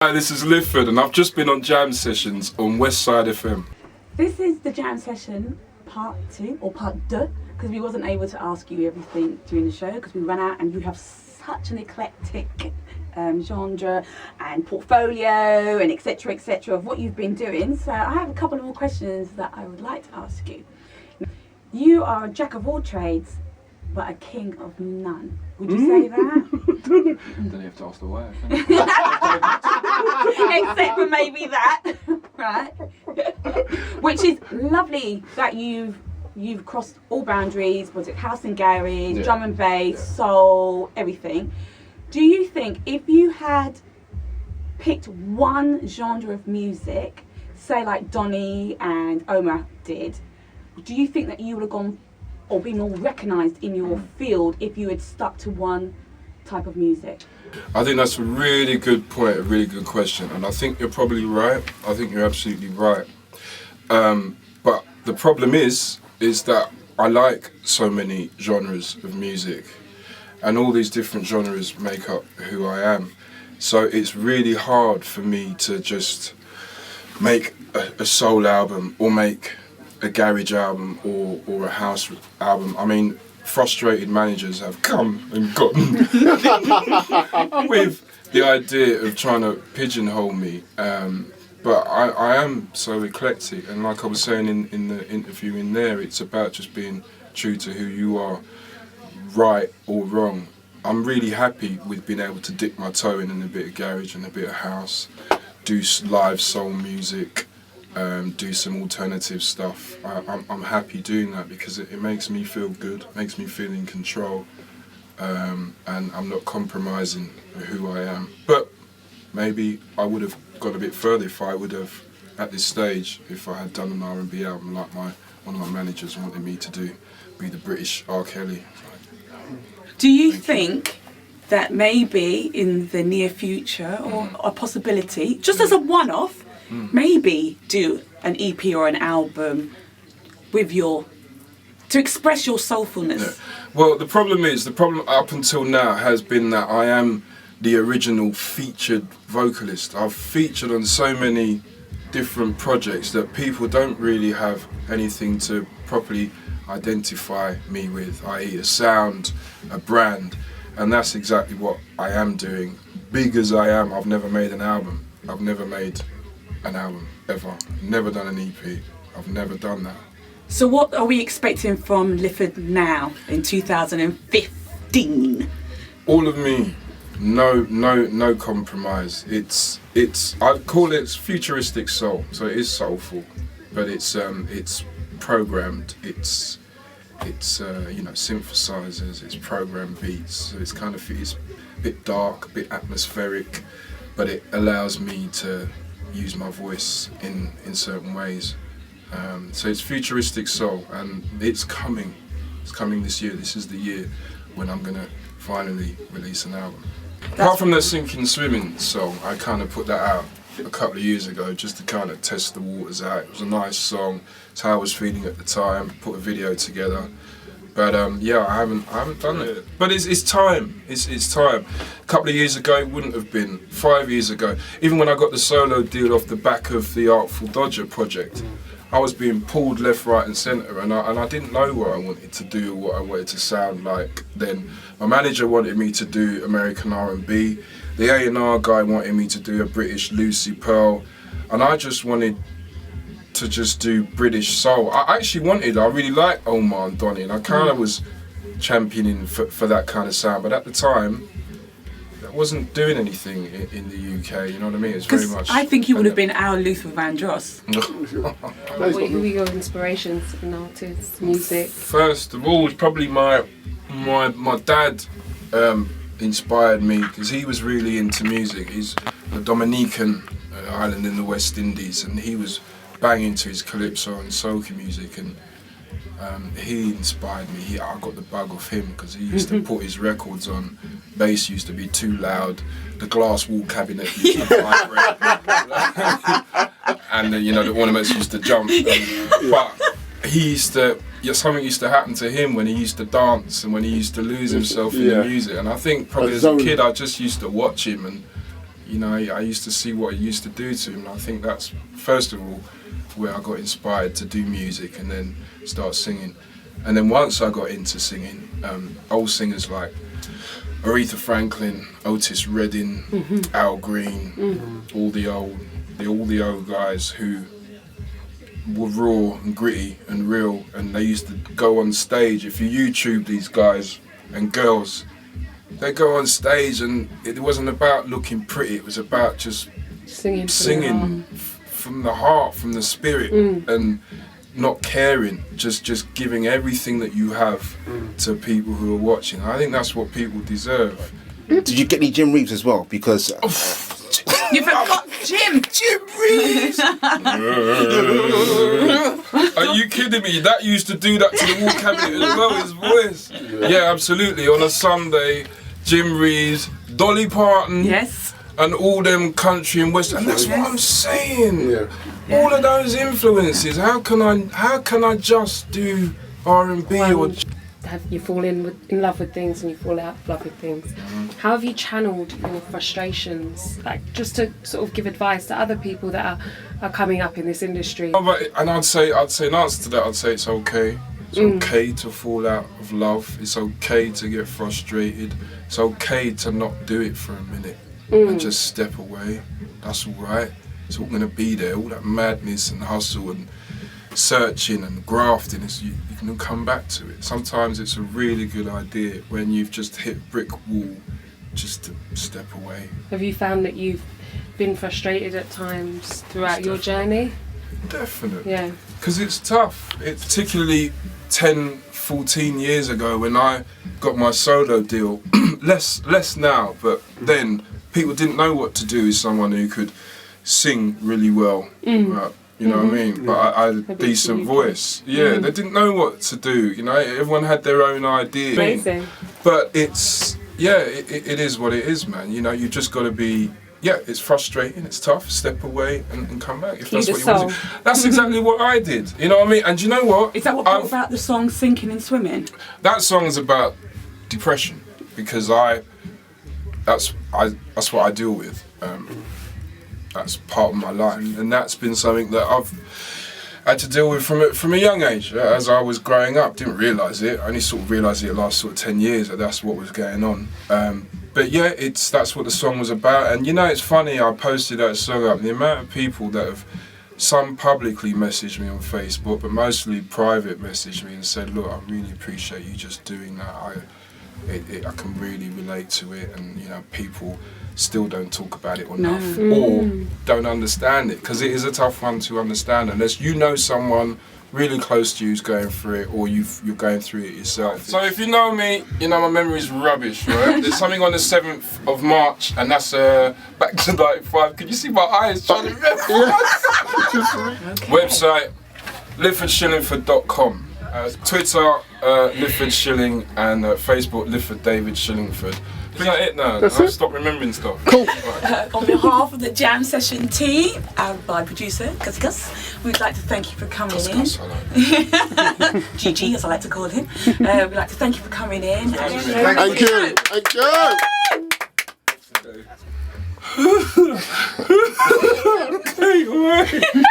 Hi, this is Lifford, and I've just been on Jam Sessions on Westside FM. This is the Jam Session part 2, or part 2, because we wasn't able to ask you everything during the show, because we ran out and you have such an eclectic genre and portfolio and etc of what you've been doing. So I have a couple of more questions that I would like to ask you. You are a jack of all trades, but a king of none. Would you say that? Then you have to ask the wife. Except for maybe that, right? Which is lovely that you've crossed all boundaries. Was it house and garage, drum and bass, soul, everything? Do you think if you had picked one genre of music, say like Donny and Omar did, do you think that you would have gone or been more recognised in your field if you had stuck to one type of music? I think that's a really good point, a really good question, and I think you're probably right. I think you're absolutely right. But the problem is that I like so many genres of music, and all these different genres make up who I am. So it's really hard for me to just make a soul album or make a garage album or a house album. I mean, frustrated managers have come and gone with the idea of trying to pigeonhole me. But I am so eclectic, and like I was saying in the interview in there, it's about just being true to who you are, right or wrong. I'm really happy with being able to dip my toe in a bit of garage and a bit of house, do live soul music, do some alternative stuff. I'm happy doing that because it makes me feel good, makes me feel in control, and I'm not compromising who I am. But maybe I would have got a bit further if I would have, at this stage, if I had done an R&B album like one of my managers wanted me to do, be the British R. Kelly. Do you think that maybe in the near future, or a possibility, just as a one-off, maybe do an EP or an album with to express your soulfulness? Yeah. Well, the problem up until now has been that I am the original featured vocalist. I've featured on so many different projects that people don't really have anything to properly identify me with, i.e. a sound, a brand, and that's exactly what I am doing. Big as I am, I've never made an album. I've never made an album, ever. Never done an EP. I've never done that. So what are we expecting from Lifford now in 2015? All of me. No compromise. It's I call it futuristic soul. So it is soulful, but it's programmed. It's synthesizers. It's programmed beats. So it's a bit dark, a bit atmospheric, but it allows me to use my voice in certain ways. So it's futuristic soul, and it's coming. It's coming this year. This is the year when I'm gonna finally release an album. Apart from the Sinking Swimming song, I kind of put that out a couple of years ago just to kind of test the waters out. It was a nice song. It's how I was feeling at the time. Put a video together, but I haven't done it. But it's time. It's time. A couple of years ago, it wouldn't have been. 5 years ago, even when I got the solo deal off the back of the Artful Dodger project, I was being pulled left, right and centre, and I didn't know what I wanted to do, what I wanted to sound like then. My manager wanted me to do American R&B, the A&R guy wanted me to do a British Lucy Pearl, and I just wanted to just do British soul. I really liked Omar and Donny, and I kind of was championing for that kind of sound, but at the time, I wasn't doing anything in the UK, you know what I mean? It's very much. I think you would have been our Luther Vandross. What were your inspirations in artists, music? First of all, probably my dad inspired me because he was really into music. He's a Dominican island in the West Indies, and he was banging to his calypso and soca music, and he inspired me. I got the bug off him because he used to put his records on. Bass used to be too loud. The glass wall cabinet used to vibrate, and the ornaments used to jump. But something used to happen to him when he used to dance and when he used to lose himself in the music. And I think probably as a kid I just used to watch him and You know, I used to see what it used to do to him, and I think that's, first of all, where I got inspired to do music and then start singing. And then once I got into singing, old singers like Aretha Franklin, Otis Redding, Al Green, all the old guys who were raw and gritty and real, and they used to go on stage. If you YouTube these guys and girls, they go on stage and it wasn't about looking pretty, it was about just singing from the heart, from the spirit, and not caring, just giving everything that you have to people who are watching. I think that's what people deserve. Did you get any Jim Reeves as well? Because You forgot Jim! Jim Reeves! Are you kidding me? That used to do that to the wall cabinet as well, his voice. Yeah, absolutely. On a Sunday, Jim Reeves, Dolly Parton, Yes. and all them country and western. And that's what I'm saying. All of those influences. How can I just do R&B or? Have you fall in love with things and you fall out of love with things? How have you channeled your frustrations, like just to sort of give advice to other people that are coming up in this industry? And I'd say in answer to that, I'd say it's okay. It's okay to fall out of love. It's okay to get frustrated. It's okay to not do it for a minute and just step away. That's all right. It's all gonna be there. All that madness and hustle and searching and grafting, you can come back to it. Sometimes it's a really good idea when you've just hit brick wall, just to step away. Have you found that you've been frustrated at times throughout your journey? Definitely. Yeah. Because it's tough. It's particularly 10, 14 years ago when I got my solo deal. less now, but then people didn't know what to do with someone who could sing really well. Right? You know what I mean? But I had a decent voice. Yeah, they didn't know what to do. You know, everyone had their own idea. Amazing. But it's, it is what it is, man. You know, you just got to be, it's frustrating, it's tough, step away and come back if that's what you want to do. That's exactly what I did. You know what I mean? And you know what? Is that what brought about the song Sinking and Swimming? That song's about depression because that's what I deal with. That's part of my life, and that's been something that I've had to deal with from a young age. As I was growing up, didn't realise it. I only sort of realised it the last sort of 10 years that that's what was going on. But yeah, that's what the song was about. And you know, it's funny, I posted that song up, the amount of people that have, some publicly messaged me on Facebook, but mostly private messaged me and said, look, I really appreciate you just doing that. I can really relate to it, and you know, people still don't talk about it enough or don't understand it, because it is a tough one to understand unless you know someone really close to you who's going through it, or you're going through it yourself. So if you know me, you know my memory's rubbish, right? There's something on the 7th of March, and that's back to 95. Can you see my eyes trying to remember? Website, LiffordShillingford.com. Twitter, Lifford Shilling, and Facebook, Lifford David Shillingford. Is that it now? I'll stop remembering stuff. Cool. On behalf of the Jam Session team and my producer, Gus, we'd like to thank you for coming in. GG, as I like to call him. We'd like to thank you for coming in. Thank you. Thank you. Okay, all right.